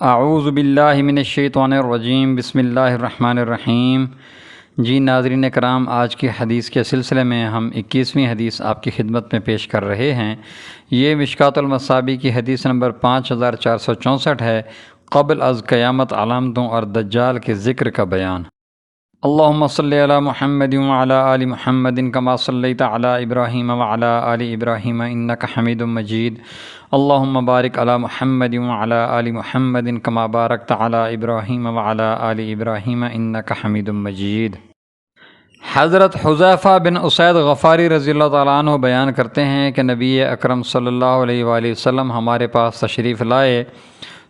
اعوذ باللہ من الشیطان الرجیم، بسم اللہ الرحمن الرحیم۔ جی ناظرین کرام، آج کی حدیث کے سلسلے میں ہم 21ویں حدیث آپ کی خدمت میں پیش کر رہے ہیں۔ یہ مشکوٰۃ المصابیح کی حدیث نمبر 5464 ہے، قبل از قیامت علامتوں اور دجال کے ذکر کا بیان۔ اللہم صلی علی محمد وعلی آل محمد کما صلیت علی ابراہیم وعلی آل ابراہیم انک حمید مجید۔ اللہم بارک علی محمد وعلی آل محمد کما بارکت علی ابراہیم وعلی آل ابراہیم انک حمید مجید۔ حضرت حذیفہ بن اسید غفاری رضی اللہ تعالیٰ عنہ بیان کرتے ہیں کہ نبی اکرم صلی اللہ علیہ وآلہ وسلم ہمارے پاس تشریف لائے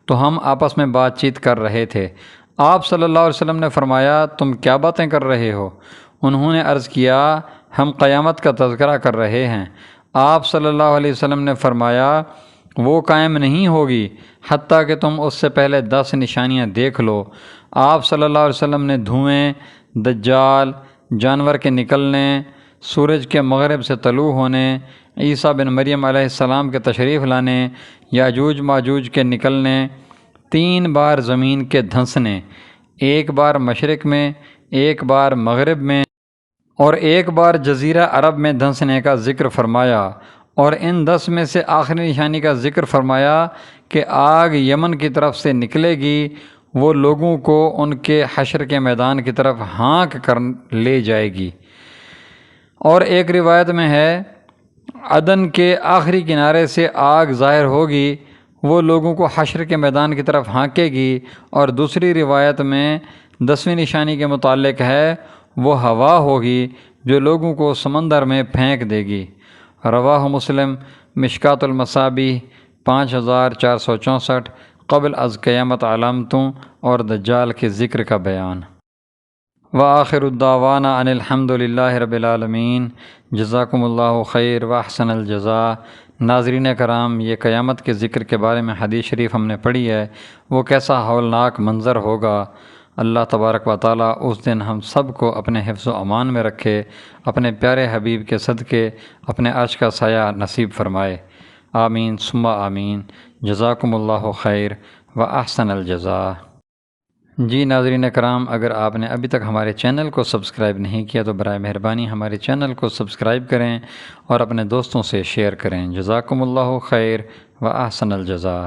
تو ہم آپس میں بات چیت کر رہے تھے۔ آپ صلی اللہ علیہ وسلم نے فرمایا، تم کیا باتیں کر رہے ہو؟ انہوں نے عرض کیا، ہم قیامت کا تذکرہ کر رہے ہیں۔ آپ صلی اللہ علیہ وسلم نے فرمایا، وہ قائم نہیں ہوگی حتیٰ کہ تم اس سے پہلے 10 نشانیاں دیکھ لو۔ آپ صلی اللہ علیہ وسلم نے دھوئیں، دجال، جانور کے نکلنے، سورج کے مغرب سے طلوع ہونے، عیسیٰ بن مریم علیہ السلام کے تشریف لانے، یاجوج ماجوج کے نکلنے، 3 بار زمین کے دھنسنے، 1 بار مشرق میں، 1 بار مغرب میں اور 1 بار جزیرہ عرب میں دھنسنے کا ذکر فرمایا، اور ان 10 میں سے آخری نشانی کا ذکر فرمایا کہ آگ یمن کی طرف سے نکلے گی، وہ لوگوں کو ان کے حشر کے میدان کی طرف ہانک کر لے جائے گی۔ اور ایک روایت میں ہے، عدن کے آخری کنارے سے آگ ظاہر ہوگی، وہ لوگوں کو حشر کے میدان کی طرف ہانکے گی۔ اور دوسری روایت میں 10ویں نشانی کے متعلق ہے، وہ ہوا ہوگی جو لوگوں کو سمندر میں پھینک دے گی۔ رواہ مسلم، مشکوٰۃ المصابیح 5464، قبل از قیامت علامتوں اور دجال کے ذکر کا بیان۔ وآخر الدعوانا ان الحمد للہ رب العالمین۔ جزاکم اللہ خیر واحسن الجزاء۔ ناظرین کرام، یہ قیامت کے ذکر کے بارے میں حدیث شریف ہم نے پڑھی ہے، وہ کیسا ہولناک منظر ہوگا۔ اللہ تبارک و تعالیٰ اس دن ہم سب کو اپنے حفظ و امان میں رکھے، اپنے پیارے حبیب کے صدقے اپنے عرش کا سایہ نصیب فرمائے۔ آمین ثم آمین۔ جزاکم اللہ خیر واحسن الجزاء۔ جی ناظرین کرام، اگر آپ نے ابھی تک ہمارے چینل کو سبسکرائب نہیں کیا تو برائے مہربانی ہمارے چینل کو سبسکرائب کریں اور اپنے دوستوں سے شیئر کریں۔ جزاکم اللہ خیر واحسن الجزاء۔